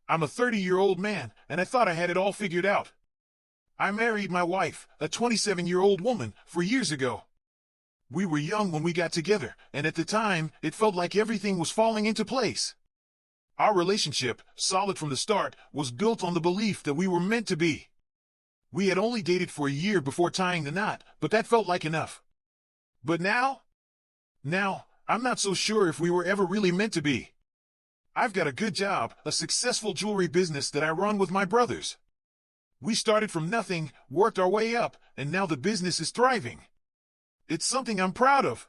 I'm a 30-year-old man, and I thought I had it all figured out. I married my wife, a 27-year-old woman, 4 years ago. We were young when we got together, and at the time, it felt like everything was falling into place. Our relationship, solid from the start, was built on the belief that we were meant to be. We had only dated for a year before tying the knot, but that felt like enough. But now, I'm not so sure if we were ever really meant to be. I've got a good job, a successful jewelry business that I run with my brothers. We started from nothing, worked our way up, and now the business is thriving. It's something I'm proud of.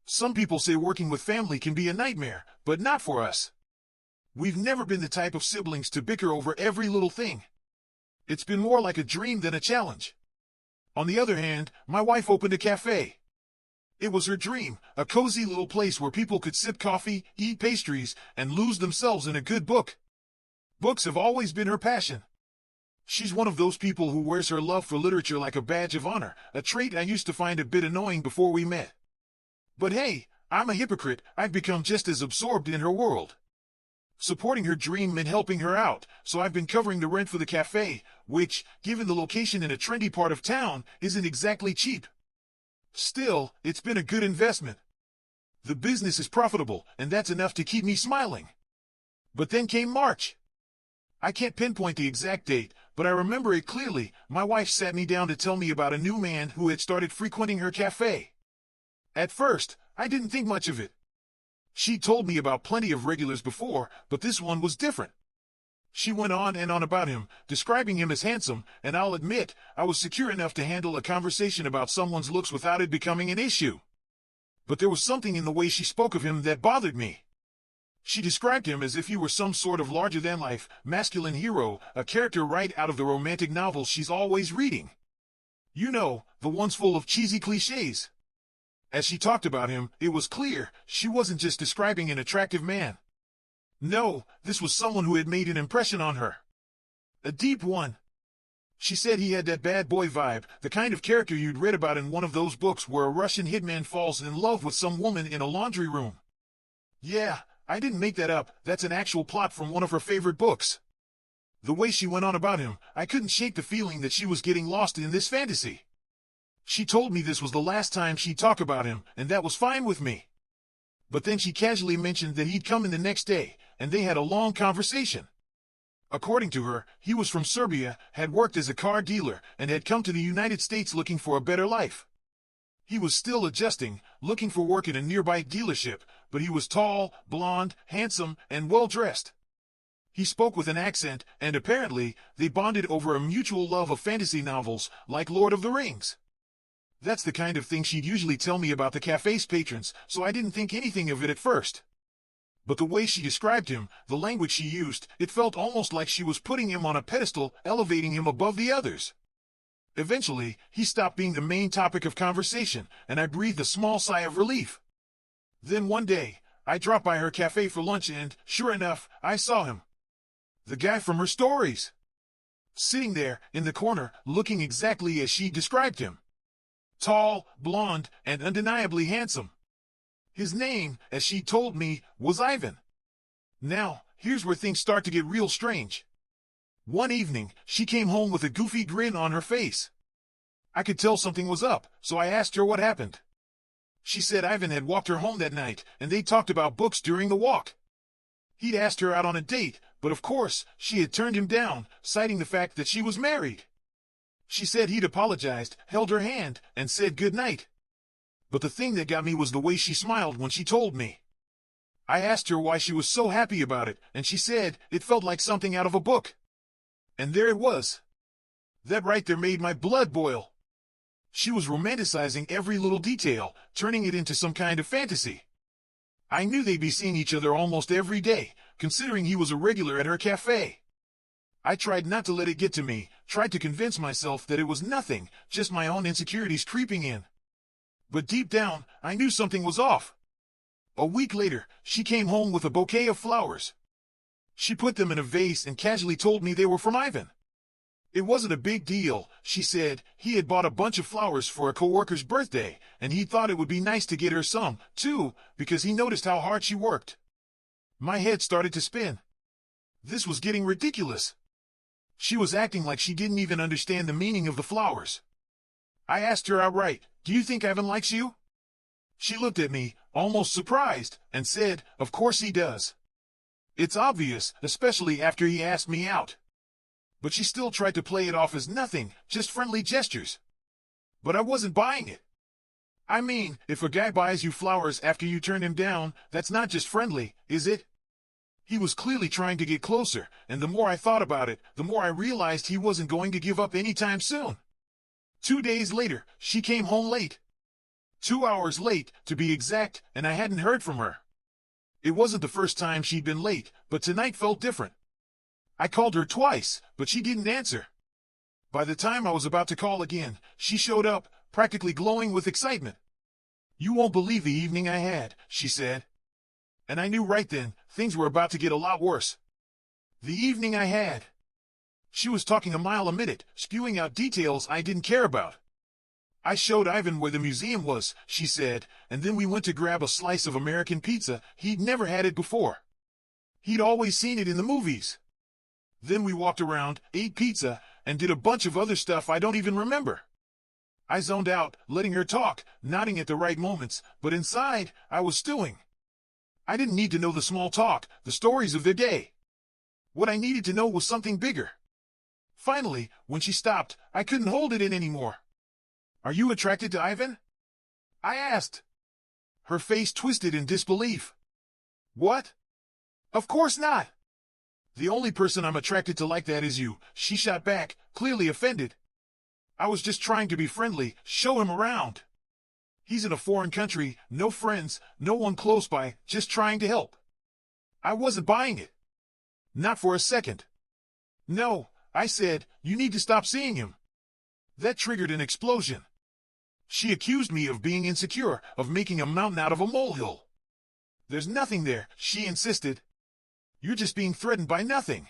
Some people say working with family can be a nightmare, but not for us. We've never been the type of siblings to bicker over every little thing. It's been more like a dream than a challenge. On the other hand, my wife opened a cafe. It was her dream, a cozy little place where people could sip coffee, eat pastries, and lose themselves in a good book. Books have always been her passion. She's one of those people who wears her love for literature like a badge of honor, a trait I used to find a bit annoying before we met. But hey, I'm a hypocrite. I've become just as absorbed in her world. Supporting her dream meant helping her out, so I've been covering the rent for the cafe, which, given the location in a trendy part of town, isn't exactly cheap. Still, it's been a good investment. The business is profitable, and that's enough to keep me smiling. But then came March. I can't pinpoint the exact date, but I remember it clearly. My wife sat me down to tell me about a new man who had started frequenting her cafe. At first, I didn't think much of it. She told me about plenty of regulars before, but this one was different. She went on and on about him, describing him as handsome, and I'll admit, I was secure enough to handle a conversation about someone's looks without it becoming an issue. But there was something in the way she spoke of him that bothered me. She described him as if he were some sort of larger-than-life, masculine hero, a character right out of the romantic novels she's always reading. You know, the ones full of cheesy cliches. As she talked about him, it was clear she wasn't just describing an attractive man. No, this was someone who had made an impression on her. A deep one. She said he had that bad boy vibe, the kind of character you'd read about in one of those books where a Russian hitman falls in love with some woman in a laundry room. Yeah, I didn't make that up, that's an actual plot from one of her favorite books. The way she went on about him, I couldn't shake the feeling that she was getting lost in this fantasy. She told me this was the last time she'd talk about him, and that was fine with me. But then she casually mentioned that he'd come in the next day, and they had a long conversation. According to her, he was from Serbia, had worked as a car dealer, and had come to the United States looking for a better life. He was still adjusting, looking for work at a nearby dealership, but he was tall, blonde, handsome, and well-dressed. He spoke with an accent, and apparently, they bonded over a mutual love of fantasy novels, like Lord of the Rings. That's the kind of thing she'd usually tell me about the cafe's patrons, so I didn't think anything of it at first. But the way she described him, the language she used, it felt almost like she was putting him on a pedestal, elevating him above the others. Eventually, he stopped being the main topic of conversation, and I breathed a small sigh of relief. Then one day, I dropped by her cafe for lunch and, sure enough, I saw him. The guy from her stories. Sitting there, in the corner, looking exactly as she described him. Tall, blonde, and undeniably handsome. His name, as she told me, was Ivan. Now, here's where things start to get real strange. One evening, she came home with a goofy grin on her face. I could tell something was up, so I asked her what happened. She said Ivan had walked her home that night, and they talked about books during the walk. He'd asked her out on a date, but of course, she had turned him down, citing the fact that she was married. She said he'd apologized, held her hand, and said good night. But the thing that got me was the way she smiled when she told me. I asked her why she was so happy about it, and she said it felt like something out of a book. And there it was. That right there made my blood boil. She was romanticizing every little detail, turning it into some kind of fantasy. I knew they'd be seeing each other almost every day, considering he was a regular at her cafe. I tried not to let it get to me, tried to convince myself that it was nothing, just my own insecurities creeping in. But deep down, I knew something was off. A week later, she came home with a bouquet of flowers. She put them in a vase and casually told me they were from Ivan. It wasn't a big deal, she said. He had bought a bunch of flowers for a coworker's birthday, and he thought it would be nice to get her some, too, because he noticed how hard she worked. My head started to spin. This was getting ridiculous. She was acting like she didn't even understand the meaning of the flowers. I asked her outright, "Do you think Ivan likes you?" She looked at me, almost surprised, and said, "Of course he does. It's obvious, especially after he asked me out." But she still tried to play it off as nothing, just friendly gestures. But I wasn't buying it. I mean, if a guy buys you flowers after you turn him down, that's not just friendly, is it? He was clearly trying to get closer, and the more I thought about it, the more I realized he wasn't going to give up anytime soon. 2 days later, she came home late. 2 hours late, to be exact, and I hadn't heard from her. It wasn't the first time she'd been late, but tonight felt different. I called her twice, but she didn't answer. By the time I was about to call again, she showed up, practically glowing with excitement. "You won't believe the evening I had," she said. And I knew right then, things were about to get a lot worse. The evening I had. She was talking a mile a minute, spewing out details I didn't care about. "I showed Ivan where the museum was," she said, "and then we went to grab a slice of American pizza. He'd never had it before. He'd always seen it in the movies. Then we walked around, ate pizza, and did a bunch of other stuff I don't even remember." I zoned out, letting her talk, nodding at the right moments, but inside, I was stewing. I didn't need to know the small talk, the stories of their day. What I needed to know was something bigger. Finally, when she stopped, I couldn't hold it in anymore. "Are you attracted to Ivan?" I asked. Her face twisted in disbelief. "What? Of course not. The only person I'm attracted to like that is you," she shot back, clearly offended. "I was just trying to be friendly, show him around. He's in a foreign country, no friends, no one close by, just trying to help." I wasn't buying it. Not for a second. "No," I said, "you need to stop seeing him." That triggered an explosion. She accused me of being insecure, of making a mountain out of a molehill. "There's nothing there," she insisted. "You're just being threatened by nothing."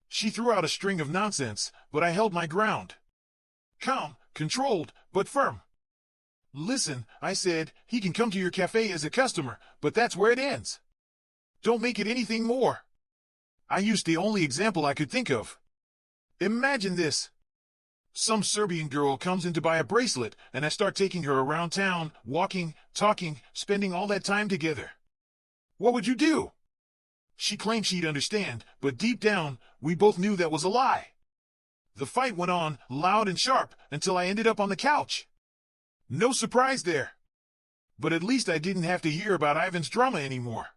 She threw out a string of nonsense, but I held my ground. Calm, controlled, but firm. "Listen," I said, "he can come to your cafe as a customer, but that's where it ends. Don't make it anything more." I used the only example I could think of. Imagine this. Some Serbian girl comes in to buy a bracelet, and I start taking her around town, walking, talking, spending all that time together. What would you do? She claimed she'd understand, but deep down, we both knew that was a lie. The fight went on, loud and sharp, until I ended up on the couch. No surprise there. But at least I didn't have to hear about Ivan's drama anymore.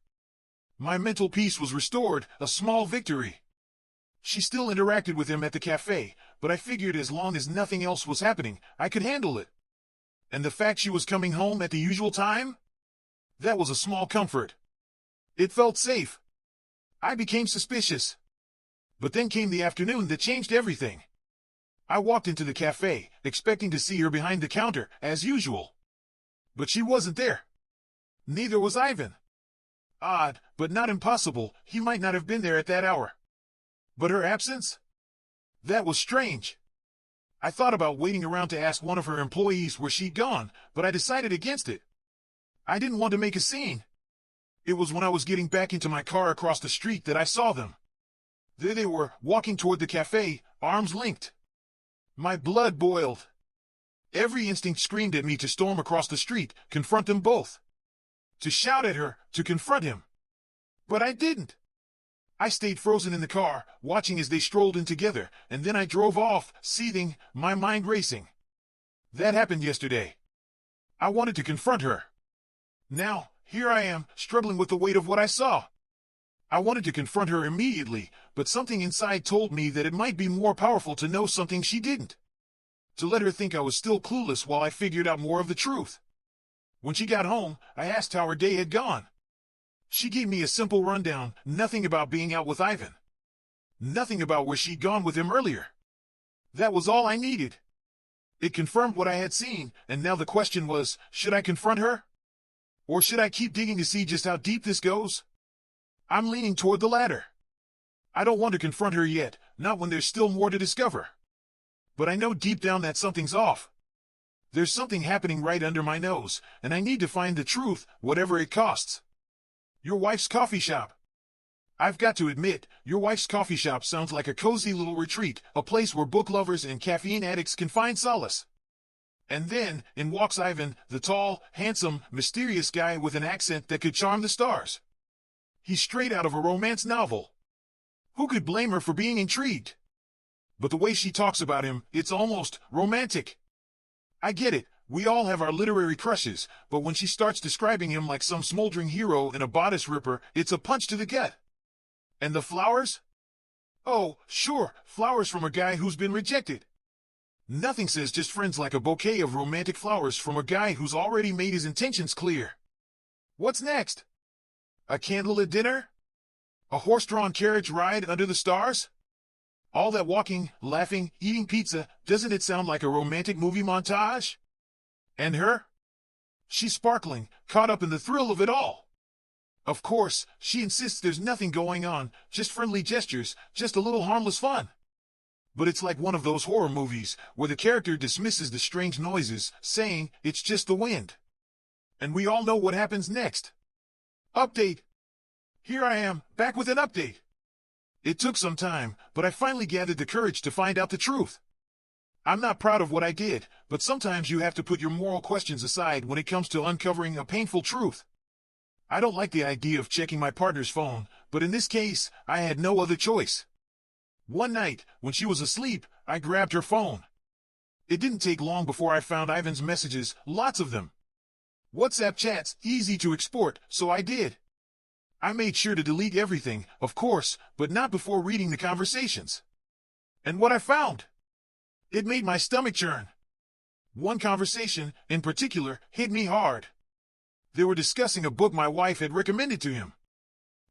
My mental peace was restored, a small victory. She still interacted with him at the cafe, but I figured as long as nothing else was happening, I could handle it. And the fact she was coming home at the usual time? That was a small comfort. It felt safe. I became suspicious. But then came the afternoon that changed everything. I walked into the cafe, expecting to see her behind the counter, as usual. But she wasn't there. Neither was Ivan. Odd, but not impossible, he might not have been there at that hour. But her absence? That was strange. I thought about waiting around to ask one of her employees where she'd gone, but I decided against it. I didn't want to make a scene. It was when I was getting back into my car across the street that I saw them. There they were, walking toward the cafe, arms linked. My blood boiled. Every instinct screamed at me to storm across the street, confront them both. To shout at her, to confront him. But I didn't. I stayed frozen in the car, watching as they strolled in together, and then I drove off, seething, my mind racing. That happened yesterday. I wanted to confront her. Now, here I am, struggling with the weight of what I saw. I wanted to confront her immediately, but something inside told me that it might be more powerful to know something she didn't. To let her think I was still clueless while I figured out more of the truth. When she got home, I asked how her day had gone. She gave me a simple rundown, nothing about being out with Ivan. Nothing about where she'd gone with him earlier. That was all I needed. It confirmed what I had seen, and now the question was, should I confront her? Or should I keep digging to see just how deep this goes? I'm leaning toward the latter. I don't want to confront her yet, not when there's still more to discover. But I know deep down that something's off. There's something happening right under my nose, and I need to find the truth, whatever it costs. Your wife's coffee shop. I've got to admit, your wife's coffee shop sounds like a cozy little retreat, a place where book lovers and caffeine addicts can find solace. And then, in walks Ivan, the tall, handsome, mysterious guy with an accent that could charm the stars. He's straight out of a romance novel. Who could blame her for being intrigued? But the way she talks about him, it's almost romantic. I get it, we all have our literary crushes, but when she starts describing him like some smoldering hero and a bodice ripper, it's a punch to the gut. And the flowers? Oh, sure, flowers from a guy who's been rejected. Nothing says just friends like a bouquet of romantic flowers from a guy who's already made his intentions clear. What's next? A candlelit dinner? A horse-drawn carriage ride under the stars? All that walking, laughing, eating pizza, doesn't it sound like a romantic movie montage? And her? She's sparkling, caught up in the thrill of it all. Of course, she insists there's nothing going on, just friendly gestures, just a little harmless fun. But it's like one of those horror movies, where the character dismisses the strange noises, saying, it's just the wind. And we all know what happens next. Update. Here I am, back with an update. It took some time, but I finally gathered the courage to find out the truth. I'm not proud of what I did, but sometimes you have to put your moral questions aside when it comes to uncovering a painful truth. I don't like the idea of checking my partner's phone, but in this case, I had no other choice. One night, when she was asleep, I grabbed her phone. It didn't take long before I found Ivan's messages, lots of them. WhatsApp chats, easy to export, so I did. I made sure to delete everything, of course, but not before reading the conversations. And what I found? It made my stomach churn. One conversation, in particular, hit me hard. They were discussing a book my wife had recommended to him.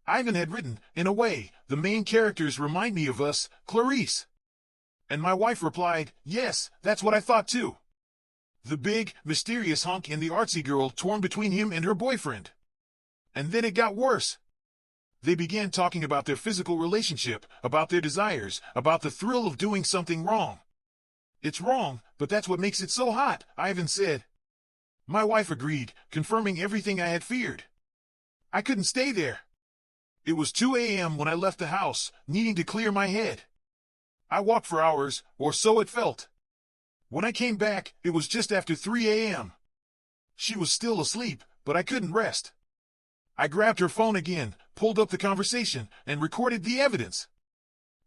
Ivan had written, in a way, the main characters remind me of us, Clarice. And my wife replied, yes, that's what I thought too. The big, mysterious hunk and the artsy girl torn between him and her boyfriend. And then it got worse. They began talking about their physical relationship, about their desires, about the thrill of doing something wrong. It's wrong, but that's what makes it so hot, Ivan said. My wife agreed, confirming everything I had feared. I couldn't stay there. It was 2 a.m. when I left the house, needing to clear my head. I walked for hours, or so it felt. When I came back, it was just after 3 a.m. She was still asleep, but I couldn't rest. I grabbed her phone again, pulled up the conversation, and recorded the evidence.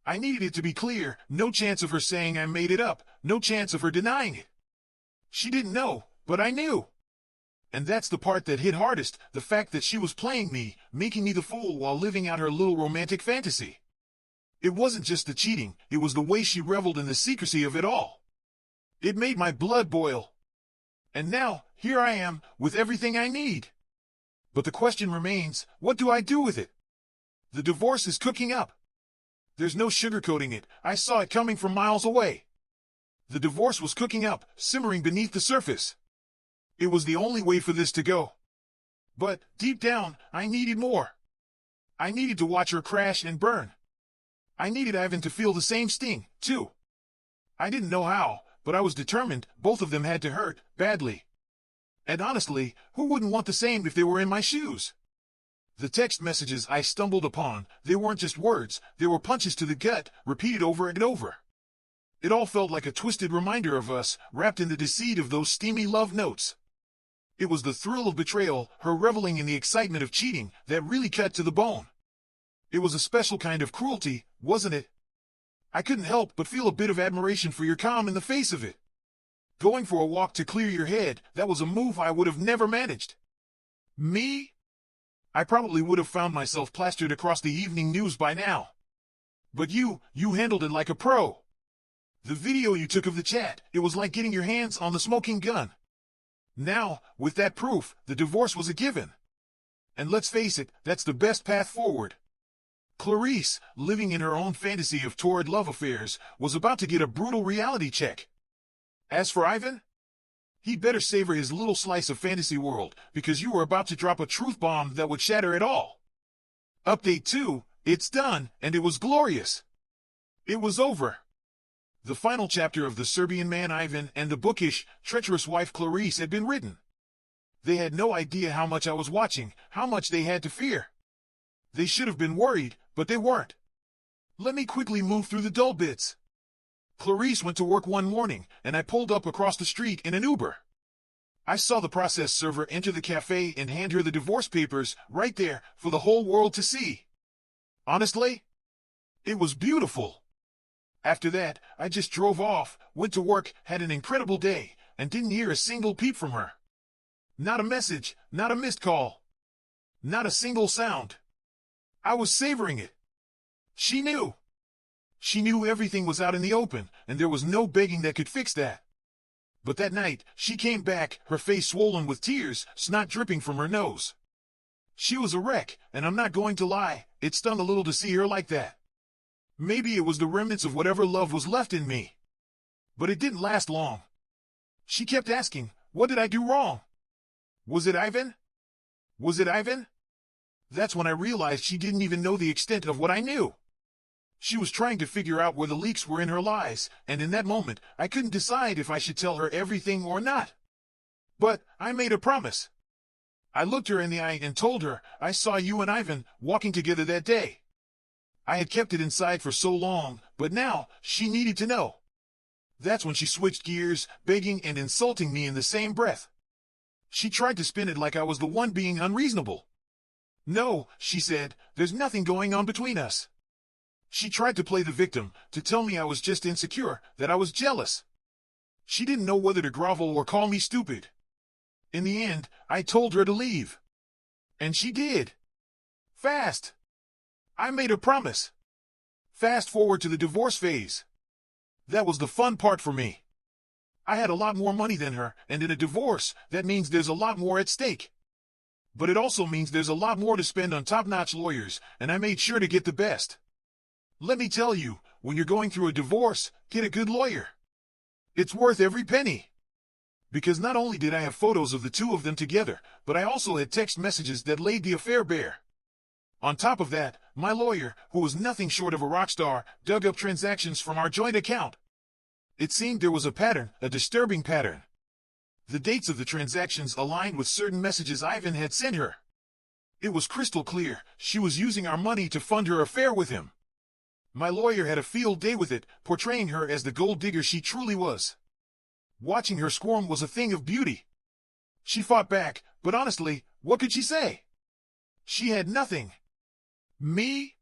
I needed it to be clear, no chance of her saying I made it up, no chance of her denying it. She didn't know, but I knew. And that's the part that hit hardest, the fact that she was playing me, making me the fool while living out her little romantic fantasy. It wasn't just the cheating, it was the way she reveled in the secrecy of it all. It made my blood boil. And now, here I am, with everything I need. But the question remains, what do I do with it? The divorce is cooking up. There's no sugarcoating it, I saw it coming from miles away. The divorce was cooking up, simmering beneath the surface. It was the only way for this to go. But, deep down, I needed more. I needed to watch her crash and burn. I needed Ivan to feel the same sting, too. I didn't know how, but I was determined both of them had to hurt, badly. And honestly, who wouldn't want the same if they were in my shoes? The text messages I stumbled upon, they weren't just words, they were punches to the gut, repeated over and over. It all felt like a twisted reminder of us, wrapped in the deceit of those steamy love notes. It was the thrill of betrayal, her reveling in the excitement of cheating, that really cut to the bone. It was a special kind of cruelty, wasn't it? I couldn't help but feel a bit of admiration for your calm in the face of it. Going for a walk to clear your head, that was a move I would have never managed. Me? I probably would have found myself plastered across the evening news by now. But you handled it like a pro. The video you took of the chat, it was like getting your hands on the smoking gun. Now, with that proof, the divorce was a given. And let's face it, that's the best path forward. Clarice, living in her own fantasy of torrid love affairs, was about to get a brutal reality check. As for Ivan, he'd better savor his little slice of fantasy world, because you were about to drop a truth bomb that would shatter it all. Update 2, it's done, and it was glorious. It was over. The final chapter of the Serbian man Ivan and the bookish, treacherous wife Clarice had been written. They had no idea how much I was watching, how much they had to fear. They should have been worried, but they weren't. Let me quickly move through the dull bits. Clarice went to work one morning, and I pulled up across the street in an Uber. I saw the process server enter the cafe and hand her the divorce papers right there for the whole world to see. Honestly, it was beautiful. After that, I just drove off, went to work, had an incredible day, and didn't hear a single peep from her. Not a message, not a missed call. Not a single sound. I was savoring it. She knew. She knew everything was out in the open, and there was no begging that could fix that. But that night, she came back, her face swollen with tears, snot dripping from her nose. She was a wreck, and I'm not going to lie, it stung a little to see her like that. Maybe it was the remnants of whatever love was left in me. But it didn't last long. She kept asking, what did I do wrong? Was it Ivan? Was it Ivan? That's when I realized she didn't even know the extent of what I knew. She was trying to figure out where the leaks were in her lies, and in that moment, I couldn't decide if I should tell her everything or not. But I made a promise. I looked her in the eye and told her, I saw you and Ivan walking together that day. I had kept it inside for so long, but now she needed to know. That's when she switched gears, begging and insulting me in the same breath. She tried to spin it like I was the one being unreasonable. No, she said, there's nothing going on between us. She tried to play the victim, to tell me I was just insecure, that I was jealous. She didn't know whether to grovel or call me stupid. In the end, I told her to leave. And she did. Fast. I made a promise. Fast forward to the divorce phase. That was the fun part for me. I had a lot more money than her, and in a divorce, that means there's a lot more at stake. But it also means there's a lot more to spend on top-notch lawyers, and I made sure to get the best. Let me tell you, when you're going through a divorce, get a good lawyer. It's worth every penny. Because not only did I have photos of the two of them together, but I also had text messages that laid the affair bare. On top of that, my lawyer, who was nothing short of a rock star, dug up transactions from our joint account. It seemed there was a pattern, a disturbing pattern. The dates of the transactions aligned with certain messages Ivan had sent her. It was crystal clear, she was using our money to fund her affair with him. My lawyer had a field day with it, portraying her as the gold digger she truly was. Watching her squirm was a thing of beauty. She fought back, but honestly, what could she say? She had nothing. Me?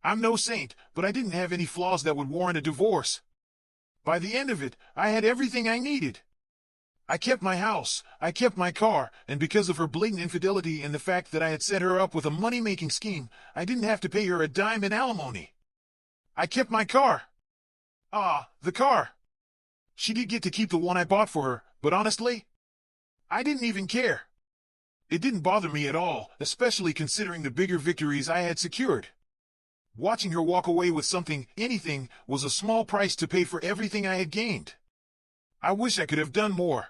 I'm no saint, but I didn't have any flaws that would warrant a divorce. By the end of it, I had everything I needed. I kept my house, I kept my car, and because of her blatant infidelity and the fact that I had set her up with a money-making scheme, I didn't have to pay her a dime in alimony. I kept my car. The car. She did get to keep the one I bought for her, but honestly, I didn't even care. It didn't bother me at all, especially considering the bigger victories I had secured. Watching her walk away with something, anything, was a small price to pay for everything I had gained. I wish I could have done more.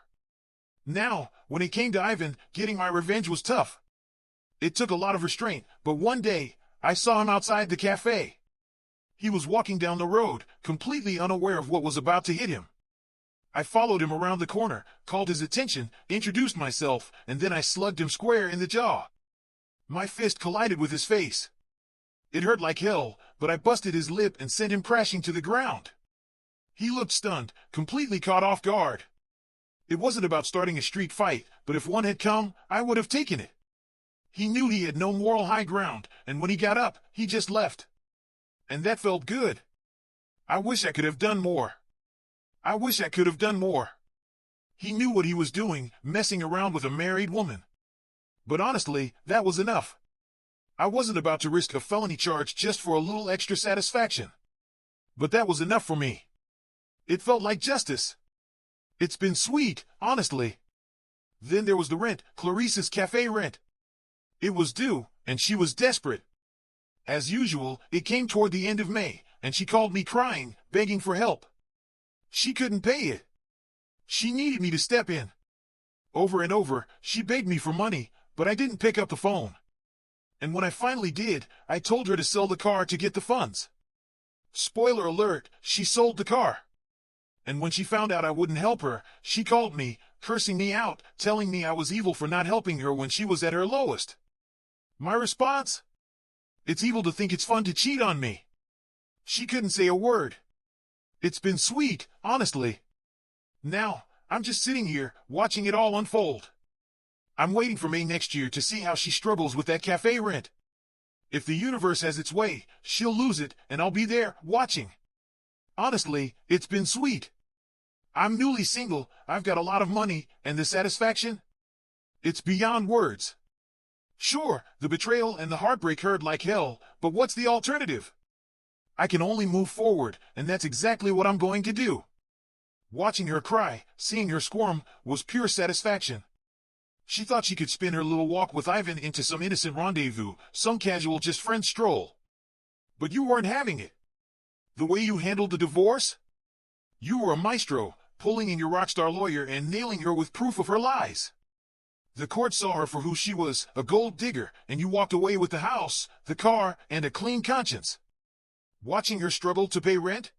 Now, when it came to Ivan, getting my revenge was tough. It took a lot of restraint, but one day, I saw him outside the cafe. He was walking down the road, completely unaware of what was about to hit him. I followed him around the corner, called his attention, introduced myself, and then I slugged him square in the jaw. My fist collided with his face. It hurt like hell, but I busted his lip and sent him crashing to the ground. He looked stunned, completely caught off guard. It wasn't about starting a street fight, but if one had come, I would have taken it. He knew he had no moral high ground, and when he got up, he just left. And that felt good. I wish I could have done more. I wish I could have done more. He knew what he was doing, messing around with a married woman. But honestly, that was enough. I wasn't about to risk a felony charge just for a little extra satisfaction. But that was enough for me. It felt like justice. It's been sweet, honestly. Then there was the rent, Clarice's cafe rent. It was due, and she was desperate. As usual, it came toward the end of May, and she called me crying, begging for help. She couldn't pay it. She needed me to step in. Over and over, she begged me for money, but I didn't pick up the phone. And when I finally did, I told her to sell the car to get the funds. Spoiler alert, she sold the car. And when she found out I wouldn't help her, she called me, cursing me out, telling me I was evil for not helping her when she was at her lowest. My response? It's evil to think it's fun to cheat on me. She couldn't say a word. It's been sweet, honestly. Now, I'm just sitting here, watching it all unfold. I'm waiting for May next year to see how she struggles with that cafe rent. If the universe has its way, she'll lose it, and I'll be there, watching. Honestly, it's been sweet. I'm newly single, I've got a lot of money, and the satisfaction? It's beyond words. Sure, the betrayal and the heartbreak hurt like hell, but what's the alternative? I can only move forward, and that's exactly what I'm going to do. Watching her cry, seeing her squirm, was pure satisfaction. She thought she could spin her little walk with Ivan into some innocent rendezvous, some casual just friend stroll. But you weren't having it. The way you handled the divorce? You were a maestro, pulling in your rockstar lawyer and nailing her with proof of her lies. The court saw her for who she was, a gold digger, and you walked away with the house, the car, and a clean conscience. Watching her struggle to pay rent?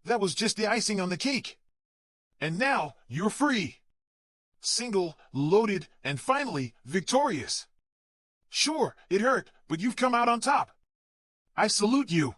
That was just the icing on the cake. And now, you're free. Single, loaded, and finally, victorious. Sure, it hurt, but you've come out on top. I salute you.